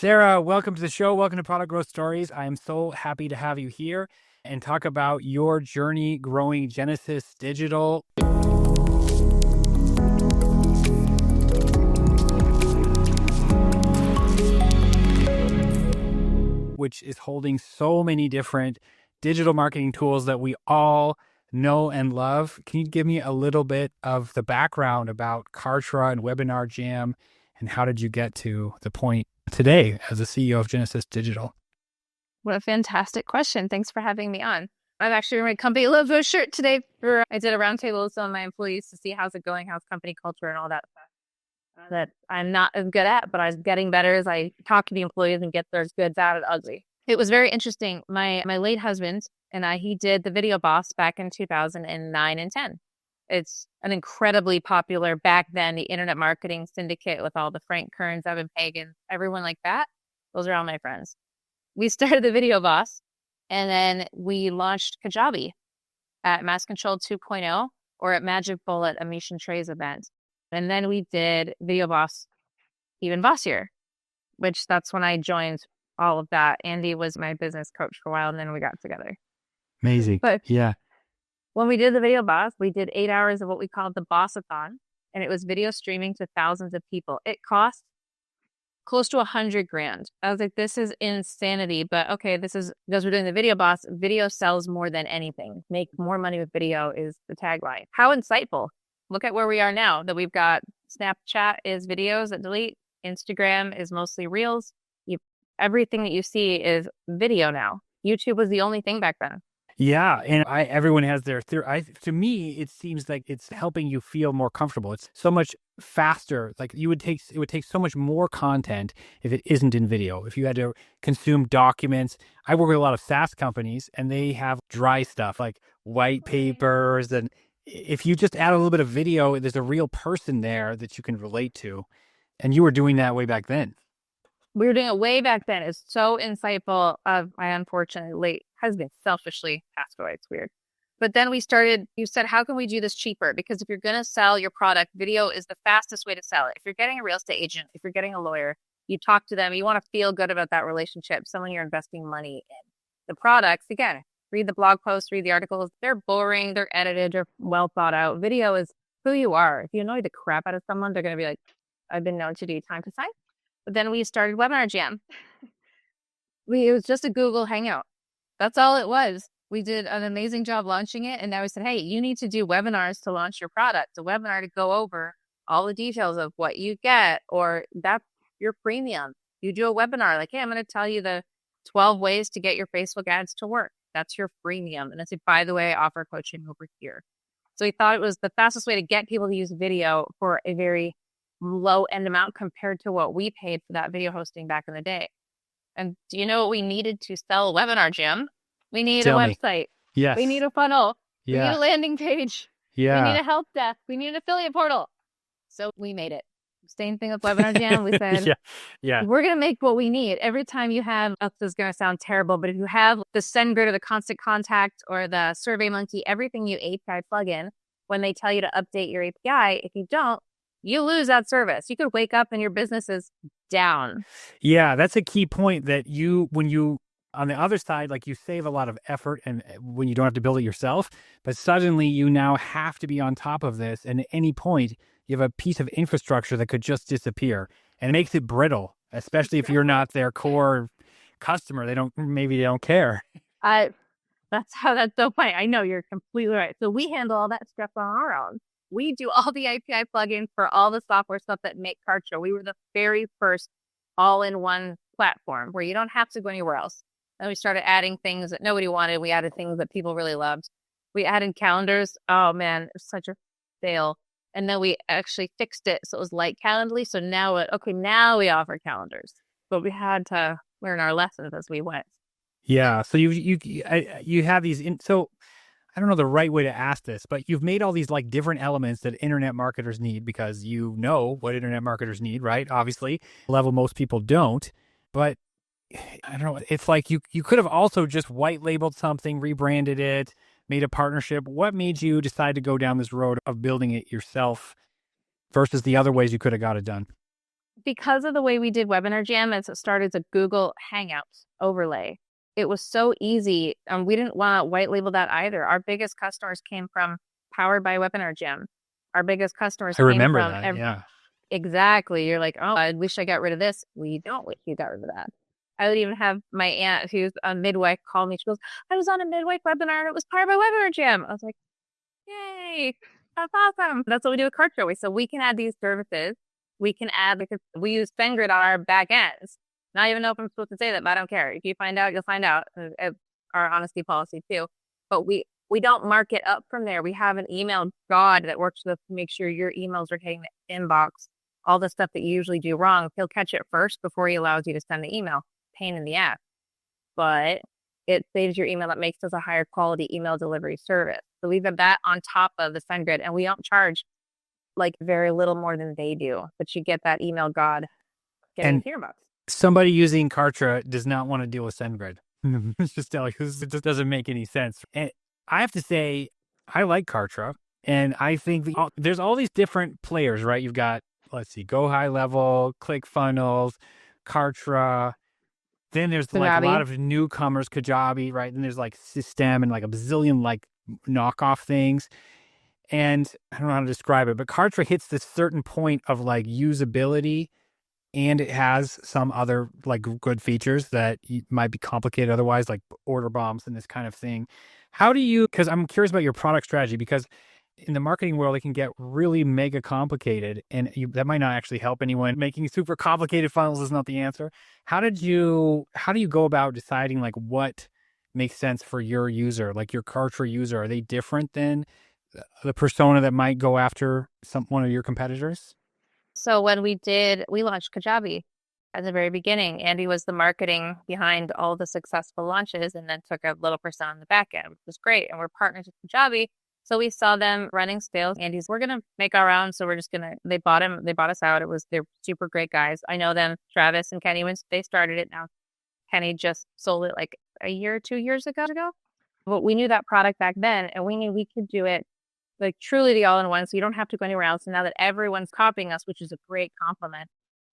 Sarah, welcome to the show. Welcome to Product Growth Stories. I am so happy to have you here and talk about your journey growing Genesis Digital. Which is holding so many different digital marketing tools that we all know and love. Can you give me a little bit of the background about Kartra and WebinarJam, and how did you get to the point today as the CEO of Genesis Digital? What a fantastic question. Thanks for having me on. I'm actually wearing my company logo shirt today. I did a roundtable with some of my employees to see how's it going, how's company culture and all that stuff that I'm not as good at, but I'm getting better as I talk to the employees and get their good, bad, and ugly. It was very interesting. My late husband and he did the Video Boss back in 2009 and 10. It's an incredibly popular back then, the internet marketing syndicate with all the Frank Kerns, Evan Pagans, everyone like that. Those are all my friends. We started the Video Boss, and then we launched Kajabi at Mass Control 2.0 or at Magic Bullet, a Mission Trays event. And then we did Video Boss even bossier, which that's when I joined all of that. Andy was my business coach for a while, and then we got together. Amazing. But yeah. When we did the Video Boss, we did 8 hours of what we called the Bossathon, and it was video streaming to thousands of people. It cost close to $100,000. I was like, this is insanity, but okay, this is because we're doing the Video Boss. Video sells more than anything. Make more money with video is the tagline. How insightful. Look at where we are now, that we've got Snapchat is videos that delete. Instagram is mostly reels. Everything that you see is video now. YouTube was the only thing back then. Yeah, and everyone has their theory. To me, it seems like it's helping you feel more comfortable. It's so much faster. Like it would take so much more content if it isn't in video. If you had to consume documents, I work with a lot of SaaS companies, and they have dry stuff like white papers, and if you just add a little bit of video, there's a real person there that you can relate to, and you were doing that way back then. We were doing it way back then. It's so insightful. My unfortunate late husband selfishly passed away. It's weird. But then you said, how can we do this cheaper? Because if you're going to sell your product, video is the fastest way to sell it. If you're getting a real estate agent, if you're getting a lawyer, you talk to them, you want to feel good about that relationship, someone you're investing money in. The products, again, read the blog posts, read the articles. They're boring, they're edited, they're well thought out. Video is who you are. If you annoy the crap out of someone, they're going to be like, I've been known to do time to time. But then we started WebinarJam. It was just a Google Hangout. That's all it was. We did an amazing job launching it. And now we said, hey, you need to do webinars to launch your product. A webinar to go over all the details of what you get, or that's your premium. You do a webinar like, hey, I'm going to tell you the 12 ways to get your Facebook ads to work. That's your freemium. And I said, by the way, I offer coaching over here. So we thought it was the fastest way to get people to use video for a very low end amount compared to what we paid for that video hosting back in the day. And do you know what we needed to sell WebinarJam? We need a website. Yes. We need a funnel. Yeah. We need a landing page. Yeah. We need a help desk. We need an affiliate portal. So we made it. Same thing with WebinarJam. We said, we're going to make what we need. Every time you have, this is going to sound terrible, but if you have the SendGrid or the Constant Contact or the SurveyMonkey, everything you API plug in, when they tell you to update your API, if you don't, you lose that service. You could wake up and your business is down. Yeah, that's a key point that when you, on the other side, like you save a lot of effort and when you don't have to build it yourself, but suddenly you now have to be on top of this. And at any point, you have a piece of infrastructure that could just disappear, and it makes it brittle, especially if you're not their core customer. Maybe they don't care. That's so funny. I know you're completely right. So we handle all that stuff on our own. We do all the API plugins for all the software stuff that make Kartra. We were the very first all-in-one platform where you don't have to go anywhere else. Then we started adding things that nobody wanted. We added things that people really loved. We added calendars. Oh man, it was such a fail. And then we actually fixed it so it was like Calendly. So now we offer calendars. But we had to learn our lessons as we went. Yeah. So you have these. So I don't know the right way to ask this, but you've made all these like different elements that internet marketers need because you know what internet marketers need, right? Obviously, level most people don't. But I don't know. It's like you could have also just white labeled something, rebranded it, made a partnership. What made you decide to go down this road of building it yourself versus the other ways you could have got it done? because of the way we did WebinarJam, as it started as a Google Hangouts overlay, it was so easy. And we didn't want to white label that either. Our biggest customers came from Powered by WebinarJam. Our biggest customers I came remember from that. Yeah. exactly. You're like, oh, I wish I got rid of this. We don't wish you got rid of that. I would even have my aunt, who's a midwife, call me. She goes, I was on a midwife webinar and it was Powered by WebinarJam. I was like, yay, that's awesome. That's what we do with Kartra. So we can add these services. We can add, because we use SendGrid on our back ends. Not even know if I'm supposed to say that, but I don't care. If you find out, you'll find out. Our honesty policy too. But we don't mark it up from there. We have an email god that works with to make sure your emails are hitting the inbox. All the stuff that you usually do wrong, he'll catch it first before he allows you to send the email. Pain in the ass. But it saves your email. That makes us a higher quality email delivery service. So we've got that on top of the SendGrid, and we don't charge like very little more than they do, but you get that email god getting into your box. Somebody using Kartra does not want to deal with SendGrid. Let's just tell you, it just doesn't make any sense. And I have to say, I like Kartra, and I think there's all these different players, right? You've got, let's see, Go High Level, ClickFunnels, Kartra. Then there's like a lot of newcomers, Kajabi, right? Then there's like System and like a bazillion like knockoff things. And I don't know how to describe it, but Kartra hits this certain point of like usability, and it has some other like good features that might be complicated otherwise, like order bombs and this kind of thing. How do you, because I'm curious about your product strategy, because in the marketing world, it can get really mega complicated, and that might not actually help anyone. Making super complicated funnels is not the answer. How do you go about deciding like what makes sense for your user, like your Kartra user? Are they different than the persona that might go after one of your competitors? So when we launched Kajabi at the very beginning. Andy was the marketing behind all the successful launches, and then took a little percent on the back end, which was great. And we're partners with Kajabi. So we saw them running sales. Andy's, we're going to make our own. So we're just going to, they bought us out. They're super great guys. I know them, Travis and Kenny, when they started it. Now Kenny just sold it like a year or 2 years ago. But we knew that product back then, and we knew we could do it like truly the all-in-one. So you don't have to go anywhere else. And now that everyone's copying us, which is a great compliment,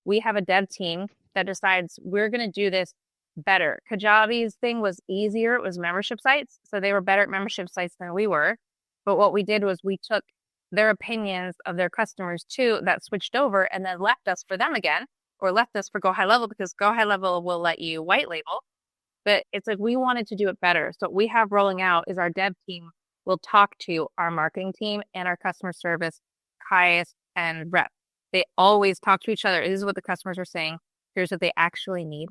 we have a dev team that decides we're going to do this better. Kajabi's thing was easier. It was membership sites. So they were better at membership sites than we were. But what we did was we took their opinions of their customers too, that switched over, and then left us for them again, or left us for Go High Level, because Go High Level will let you white label. But it's like we wanted to do it better. So what we have rolling out is our dev team will talk to our marketing team and our customer service highest and rep. They always talk to each other. This is what the customers are saying. Here's what they actually need.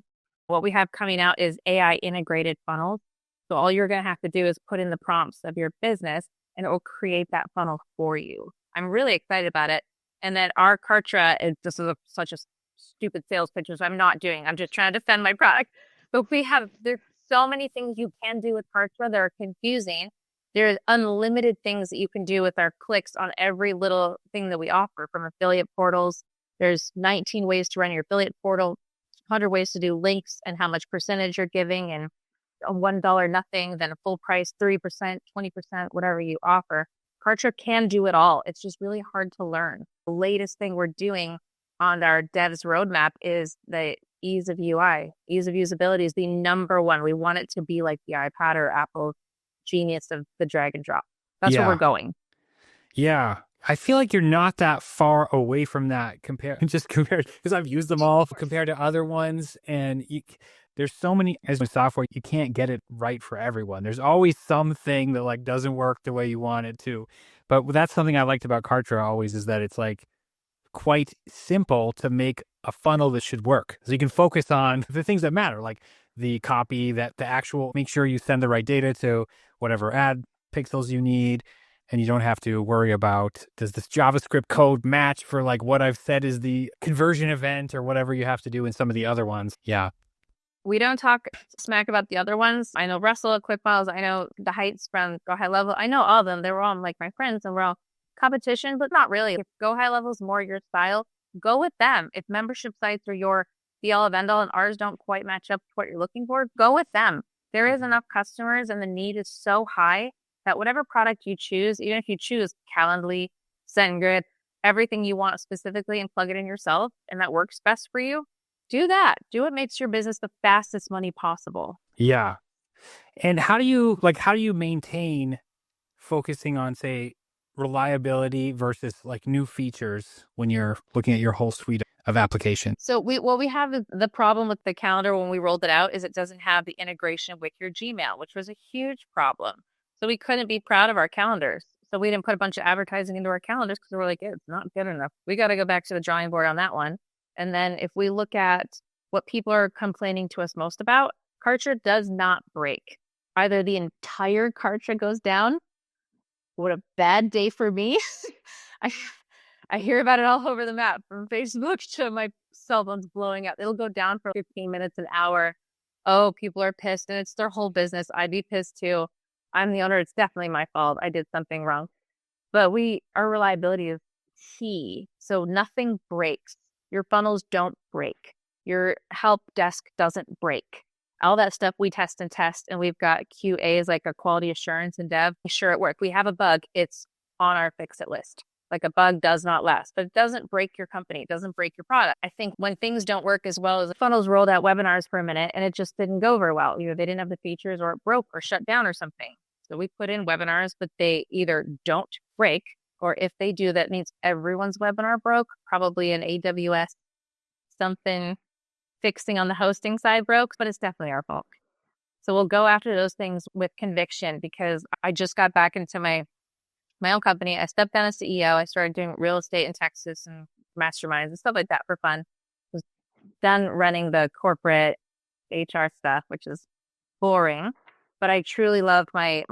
What we have coming out is AI integrated funnels. So all you're going to have to do is put in the prompts of your business, and it will create that funnel for you. I'm really excited about it. And then our Kartra, this is such a stupid sales pitch, which I'm not doing. I'm just trying to defend my product. But there's so many things you can do with Kartra that are confusing. There's unlimited things that you can do with our clicks on every little thing that we offer, from affiliate portals. There's 19 ways to run your affiliate portal, 100 ways to do links and how much percentage you're giving, and $1 nothing, then a full price, 3%, 20%, whatever you offer. Kartra can do it all. It's just really hard to learn. The latest thing we're doing on our devs roadmap is the ease of UI. Ease of usability is the number one. We want it to be like the iPad or Apple genius of the drag and drop. That's where we're going. Yeah. I feel like you're not that far away from that compared, because I've used them all compared to other ones. And there's so many, as with software, you can't get it right for everyone. There's always something that like doesn't work the way you want it to. But that's something I liked about Kartra always, is that it's like quite simple to make a funnel that should work. So you can focus on the things that matter, like the copy, that the actual, make sure you send the right data to whatever ad pixels you need. And you don't have to worry about, does this JavaScript code match for like what I've said is the conversion event or whatever you have to do in some of the other ones. Yeah. We don't talk smack about the other ones. I know Russell at ClickFunnels. I know the Heights from Go High Level. I know all of them. They were all like my friends, and we're all competition, but not really. If Go High Level is more your style, go with them. If membership sites are your be all end all and ours don't quite match up to what you're looking for, go with them. There is enough customers, and the need is so high that whatever product you choose, even if you choose Calendly, SendGrid, everything you want specifically and plug it in yourself, and that works best for you, do that. Do what makes your business the fastest money possible. Yeah. And how do you maintain focusing on, say, reliability versus like new features when you're looking at your whole suite of applications? So what we have is the problem with the calendar when we rolled it out is it doesn't have the integration with your Gmail, which was a huge problem. So we couldn't be proud of our calendars. So we didn't put a bunch of advertising into our calendars because we're like, it's not good enough. We got to go back to the drawing board on that one. And then if we look at what people are complaining to us most about, Kartra does not break. Either the entire Kartra goes down. What a bad day for me. I hear about it all over the map, from Facebook to my cell phone's blowing up. It'll go down for 15 minutes, an hour. Oh, people are pissed, and it's their whole business. I'd be pissed too. I'm the owner. It's definitely my fault. I did something wrong. But our reliability is key. So nothing breaks. Your funnels don't break. Your help desk doesn't break. All that stuff we test, and we've got QAs, like a quality assurance and dev. Sure, it worked. We have a bug. It's on our fix it list. Like, a bug does not last, but it doesn't break your company. It doesn't break your product. I think when things don't work as well as the funnels rolled out webinars for a minute and it just didn't go very well. Either they didn't have the features or it broke or shut down or something. So we put in webinars, but they either don't break, or if they do, that means everyone's webinar broke, probably an AWS something fixing on the hosting side broke, but it's definitely our fault. So we'll go after those things with conviction, because I just got back into my own company. I stepped down as CEO. I started doing real estate in Texas and masterminds and stuff like that for fun. Was done running the corporate HR stuff, which is boring, but I truly love my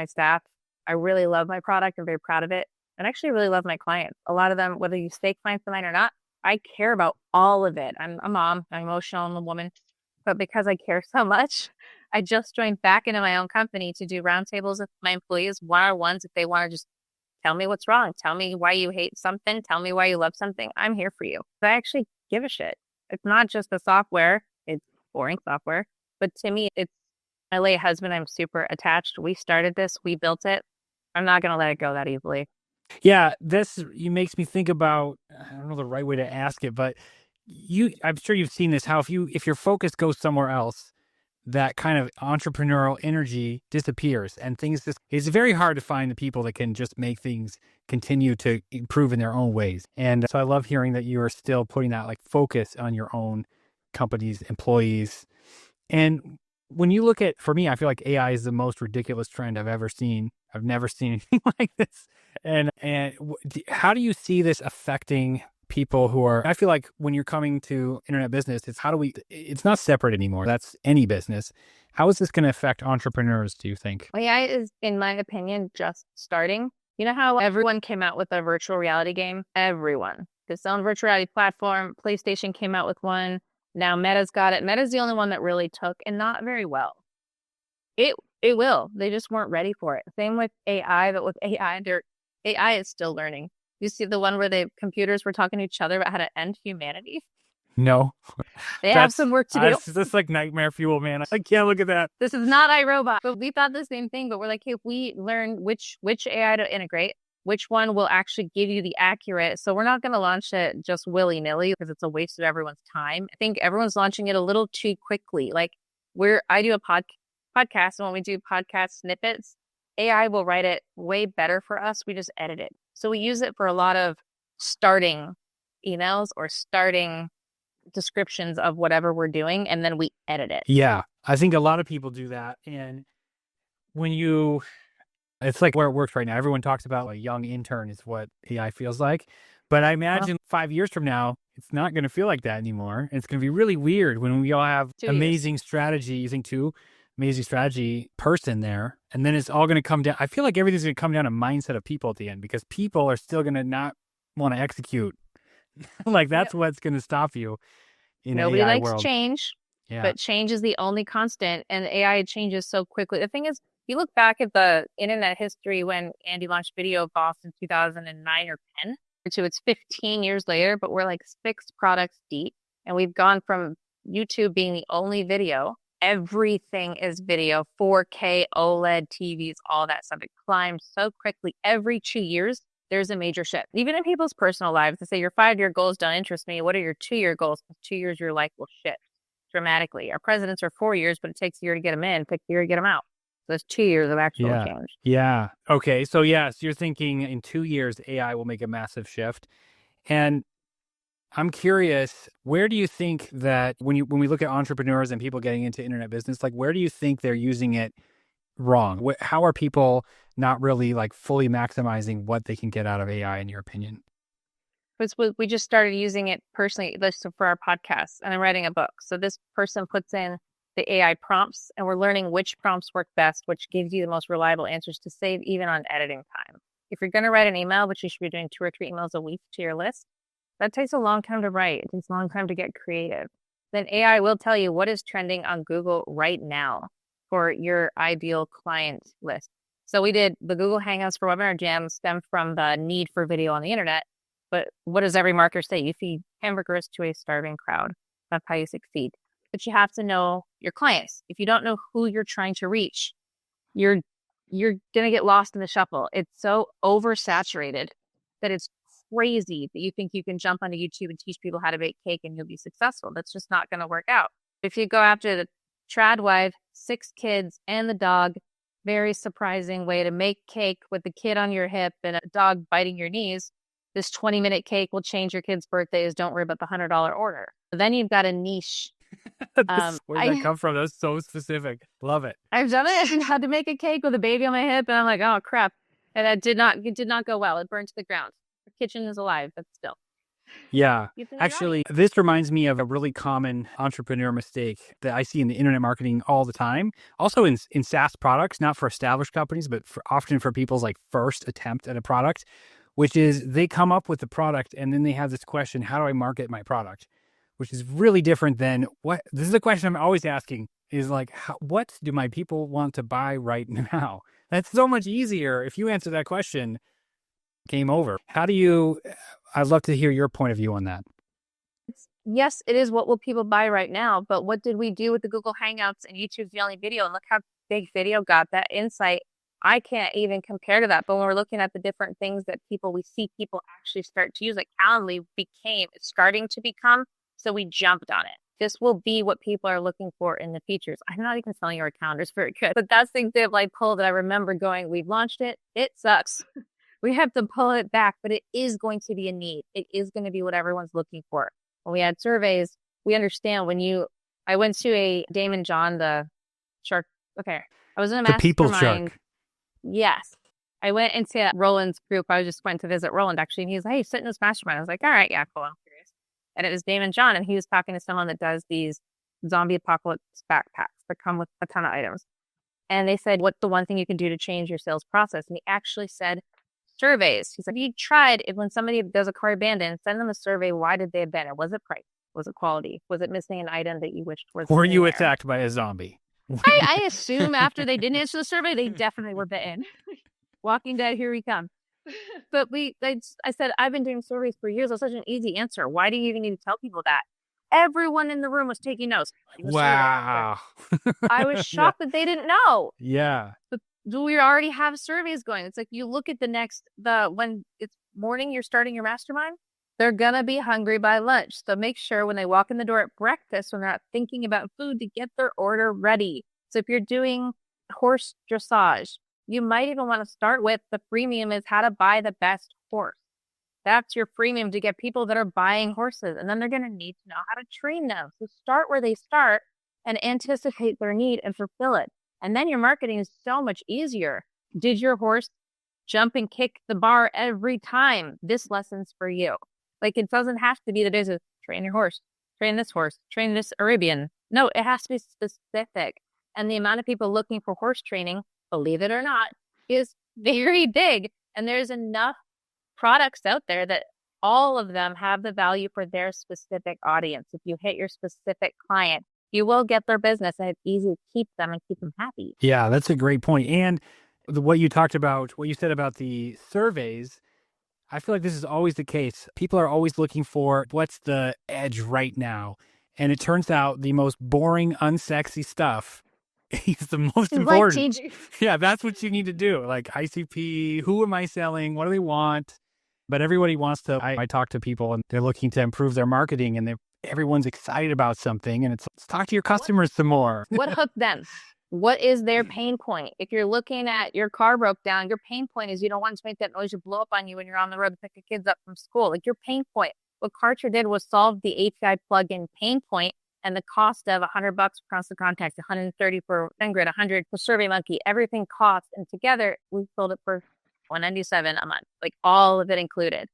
staff. I really love my product. I'm very proud of it. And actually really love my clients. A lot of them, whether you stay clients of mine or not, I care about all of it. I'm a mom, I'm emotional, I'm a woman, but because I care so much, I just joined back into my own company to do roundtables with my employees, one-on-ones. If they want to just tell me what's wrong, tell me why you hate something, tell me why you love something, I'm here for you. I actually give a shit. It's not just the software, it's boring software, but to me, it's my late husband. I'm super attached. We started this, we built it. I'm not going to let it go that easily. Yeah, this makes me think about, I don't know the right way to ask it, but I'm sure you've seen this, how if your focus goes somewhere else, that kind of entrepreneurial energy disappears, and it's very hard to find the people that can just make things continue to improve in their own ways. And so I love hearing that you are still putting that like focus on your own company's employees. And when you look at, for me, I feel like AI is the most ridiculous trend I've ever seen. I've never seen anything like this. And how do you see this affecting people who are, I feel like when you're coming to internet business, it's not separate anymore. That's any business. How is this going to affect entrepreneurs, do you think? AI is, in my opinion, just starting. You know how everyone came out with a virtual reality game? Everyone. This own virtual reality platform. PlayStation came out with one. Now Meta's got it. Meta's the only one that really took, and not very well. It will. They just weren't ready for it. Same with AI, but with AI is still learning. You see the one where the computers were talking to each other about how to end humanity? No. They have some work to do. That's like nightmare fuel, man. I can't look at that. This is not iRobot. But we thought the same thing, but we're like, hey, if we learn which AI to integrate, which one will actually give you the accurate. So we're not going to launch it just willy-nilly because it's a waste of everyone's time. I think everyone's launching it a little too quickly. Like I do a podcast, and when we do podcast snippets, AI will write it way better for us. We just edit it. So we use it for a lot of starting emails or starting descriptions of whatever we're doing, and then we edit it. Yeah, I think a lot of people do that. And it's like where it works right now. Everyone talks about a young intern is what AI feels like. But I imagine 5 years from now, it's not going to feel like that anymore. And it's going to be really weird when we all have amazing strategy, using two amazing strategy person there. And then it's all going to come down. I feel like everything's going to come down to mindset of people at the end, because people are still going to not want to execute. Like that's what's going to stop you in Nobody AI likes world. Change, but change is the only constant, and AI changes so quickly. The thing is, if you look back at the internet history when Andy launched Video Boss in 2009 or 10, to it's 15 years later, but we're like 6 products deep, and we've gone from YouTube being the only video. Everything is video, 4K, OLED TVs, all that stuff. It climbed so quickly. Every 2 years, there's a major shift. Even in people's personal lives, they say your 5-year goals don't interest me. What are your 2-year goals? 2 years, your life will shift dramatically. Our presidents are 4 years, but it takes a year to get them in, takes a year to get them out. So that's 2 years of actual change. Yeah. Okay. So yes, you're thinking in 2 years, AI will make a massive shift. And I'm curious, where do you think that when we look at entrepreneurs and people getting into internet business, like where do you think they're using it wrong? How are people not really like fully maximizing what they can get out of AI, in your opinion? We just started using it personally for our podcast, and I'm writing a book. So this person puts in the AI prompts, and we're learning which prompts work best, which gives you the most reliable answers to save even on editing time. If you're going to write an email, which you should be doing 2 or 3 emails a week to your list, that takes a long time to write. It takes a long time to get creative. Then AI will tell you what is trending on Google right now for your ideal client list. So we did the Google Hangouts for WebinarJam stem from the need for video on the internet. But what does every marketer say? You feed hamburgers to a starving crowd. That's how you succeed. But you have to know your clients. If you don't know who you're trying to reach, you're going to get lost in the shuffle. It's so oversaturated that it's crazy that you think you can jump onto YouTube and teach people how to bake cake and you'll be successful. That's just not going to work out. If you go after the trad wife, 6 kids, and the dog, very surprising way to make cake with the kid on your hip and a dog biting your knees. This 20-minute cake will change your kids' birthdays. Don't worry about the $100 order. Then you've got a niche. Where did that come from? That was so specific. Love it. I've done it. I had to make a cake with a baby on my hip, and I'm like, oh crap! And it did not go well. It burned to the ground. The kitchen is alive, but still. Yeah. Actually, this reminds me of a really common entrepreneur mistake that I see in the internet marketing all the time. Also in SaaS products, not for established companies, but often for people's like first attempt at a product, which is they come up with the product and then they have this question, how do I market my product? Which is really different than this is a question I'm always asking is like, what do my people want to buy right now? That's so much easier. If you answer that question, game over. I'd love to hear your point of view on that. Yes, it is what will people buy right now, but what did we do with the Google Hangouts and YouTube's the only video? And look how big video got. That insight, I can't even compare to that. But when we're looking at the different things that we see people actually start to use, like Calendly it's starting to become, so we jumped on it. This will be what people are looking for in the features. I'm not even telling you our calendar is very good, but that's the example I pulled that I remember going, we've launched it. It sucks. We have to pull it back, but it is going to be a need. It is going to be what everyone's looking for. When we had surveys, we understand I went to a Damon John, the shark. Okay. I was in a mastermind. The people shark. Yes. I went into Roland's group. I just went to visit Roland actually. And he was like, hey, sit in this mastermind. I was like, all right, yeah, cool. I'm curious. And it was Damon John. And he was talking to someone that does these zombie apocalypse backpacks that come with a ton of items. And they said, what's the one thing you can do to change your sales process? And he actually said, surveys. He's like, you tried it when somebody does a car abandon, send them a survey. Why did they abandon? Was it price? Was it quality? Was it missing an item that you wished was? Were you attacked by a zombie? I assume after they didn't answer the survey, they definitely were bitten. Walking Dead, here we come. But I said, I've been doing surveys for years. That's such an easy answer. Why do you even need to tell people that? Everyone in the room was taking notes. Wow. I was shocked that they didn't know. Yeah. But we already have surveys going. It's like you look at when it's morning, you're starting your mastermind, they're going to be hungry by lunch. So make sure when they walk in the door at breakfast, when they're not thinking about food, to get their order ready. So if you're doing horse dressage, you might even want to start with the freemium is how to buy the best horse. That's your freemium to get people that are buying horses. And then they're going to need to know how to train them. So start where they start and anticipate their need and fulfill it. And then your marketing is so much easier. Did your horse jump and kick the bar every time? This lesson's for you. Like it doesn't have to be that there's a train your horse, train this Arabian. No, it has to be specific. And the amount of people looking for horse training, believe it or not, is very big. And there's enough products out there that all of them have the value for their specific audience. If you hit your specific client, you will get their business and it's easy to keep them and keep them happy. Yeah, that's a great point. And what you said about the surveys, I feel like this is always the case. People are always looking for what's the edge right now. And it turns out the most boring, unsexy stuff It's the most It's like important. teaching. Yeah, that's what you need to do. Like ICP, who am I selling? What do they want? But everybody wants to. I talk to people and they're looking to improve their marketing, and everyone's excited about something. And it's let's talk to your customers some more. What hooked them? What is their pain point? If you're looking at your car broke down, your pain point is you don't want to make that noise to blow up on you when you're on the road to pick your kids up from school. Like your pain point. What Kartra did was solve the API plugin pain point and the cost of $100 for constant contact, 130 for SendGrid, 100 for SurveyMonkey, everything cost. And together we sold it for $197 a month, like all of it included.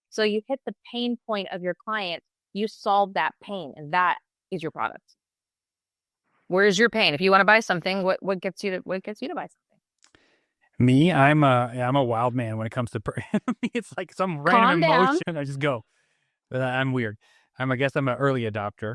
So you hit the pain point of your client, you solve that pain, and that is your product. Where's your pain? If you want to buy something, what gets you to buy something? Me, I'm a wild man when it comes to it's like some random emotion. I just go. But I'm weird. I guess I'm an early adopter.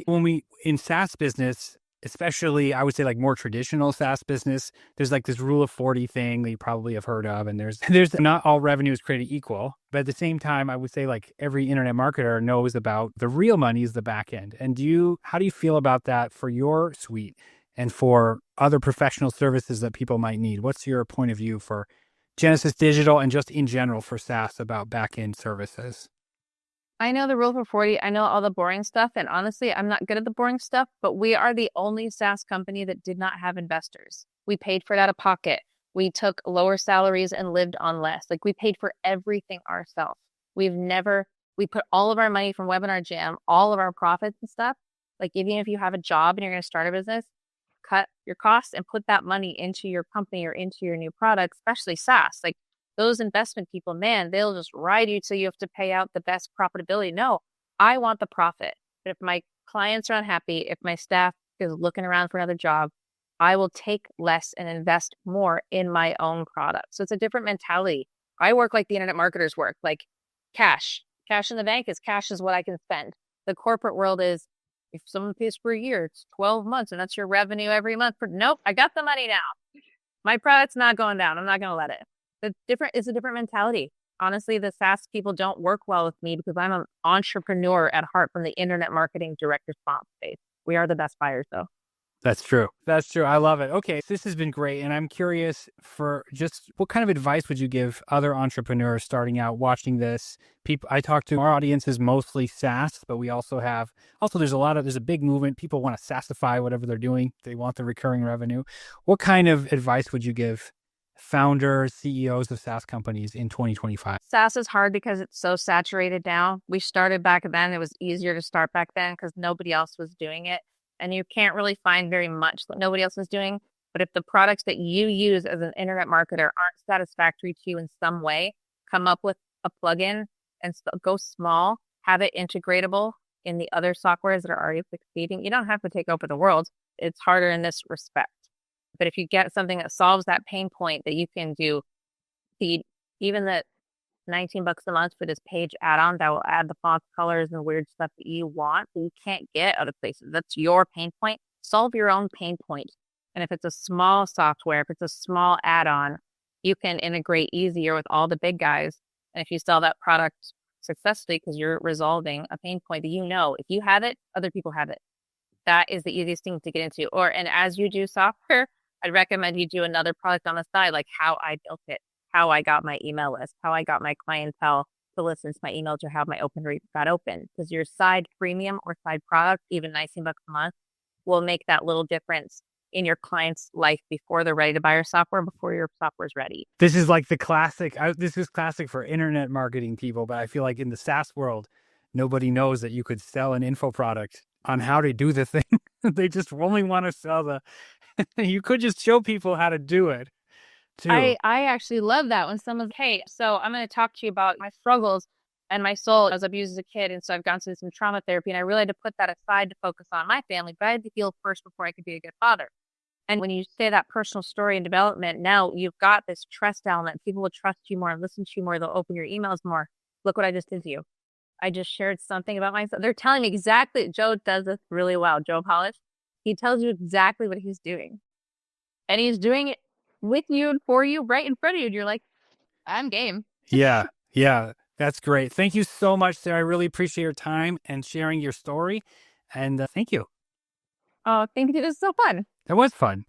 When we in SaaS business, especially I would say like more traditional SaaS business, there's like this rule of 40 thing that you probably have heard of. And there's not all revenue is created equal. But at the same time, I would say like every internet marketer knows about the real money is the back end. And how do you feel about that for your suite and for other professional services that people might need? What's your point of view for Genesis Digital and just in general for SaaS about back end services? I know the rule for 40. I know all the boring stuff. And honestly, I'm not good at the boring stuff, but we are the only SaaS company that did not have investors. We paid for it out of pocket. We took lower salaries and lived on less. Like we paid for everything ourselves. We put all of our money from WebinarJam, all of our profits and stuff. Like even if you have a job and you're going to start a business, cut your costs and put that money into your company or into your new product, especially SaaS. Like those investment people, man, they'll just ride you till you have to pay out the best profitability. No, I want the profit. But if my clients are unhappy, if my staff is looking around for another job, I will take less and invest more in my own product. So it's a different mentality. I work like the internet marketers work, like cash. Cash in the bank is what I can spend. The corporate world is if someone pays for a year, it's 12 months and that's your revenue every month. Nope, I got the money now. My product's not going down. I'm not going to let it. It's a different mentality. Honestly, the SaaS people don't work well with me because I'm an entrepreneur at heart from the internet marketing direct response space. We are the best buyers though. That's true. That's true. I love it. Okay. This has been great. And I'm curious for just what kind of advice would you give other entrepreneurs starting out watching this? People I talk to, our audience is mostly SaaS, but we also there's a big movement. People want to SaaSify whatever they're doing. They want the recurring revenue. What kind of advice would you give founders, CEOs of SaaS companies in 2025? SaaS is hard because it's so saturated now. We started back then. It was easier to start back then because nobody else was doing it. And you can't really find very much that nobody else is doing. But if the products that you use as an internet marketer aren't satisfactory to you in some way, come up with a plugin and go small, have it integratable in the other softwares that are already succeeding. You don't have to take over the world. It's harder in this respect. But if you get something that solves that pain point that you can do, even the $19 a month for this page add-on that will add the font colors and weird stuff that you want that you can't get other places. That's your pain point. Solve your own pain point. And if it's a small software, if it's a small add-on, you can integrate easier with all the big guys. And if you sell that product successfully because you're resolving a pain point that you know, if you have it, other people have it. That is the easiest thing to get into. And as you do software, I'd recommend you do another product on the side, like how I built it, how I got my email list, how I got my clientele to listen to my email to how my open rate got open. Because your side premium or side product, even $19 a month, will make that little difference in your client's life before they're ready to buy your software, before your software's ready. This is like the classic. This is classic for internet marketing people, but I feel like in the SaaS world, nobody knows that you could sell an info product on how to do the thing. They just only want to sell you could just show people how to do it too. I actually love that when someone's, hey, so I'm going to talk to you about my struggles and my soul. I was abused as a kid. And so I've gone through some trauma therapy and I really had to put that aside to focus on my family, but I had to heal first before I could be a good father. And when you say that personal story and development, now you've got this trust element. People will trust you more and listen to you more. They'll open your emails more. Look what I just did to you. I just shared something about myself. They're telling me exactly. Joe does this really well. Joe Polish. He tells you exactly what he's doing. And he's doing it with you and for you right in front of you. And you're like, I'm game. Yeah. That's great. Thank you so much, Sarah. I really appreciate your time and sharing your story. And thank you. Oh, thank you. It was so fun. That was fun.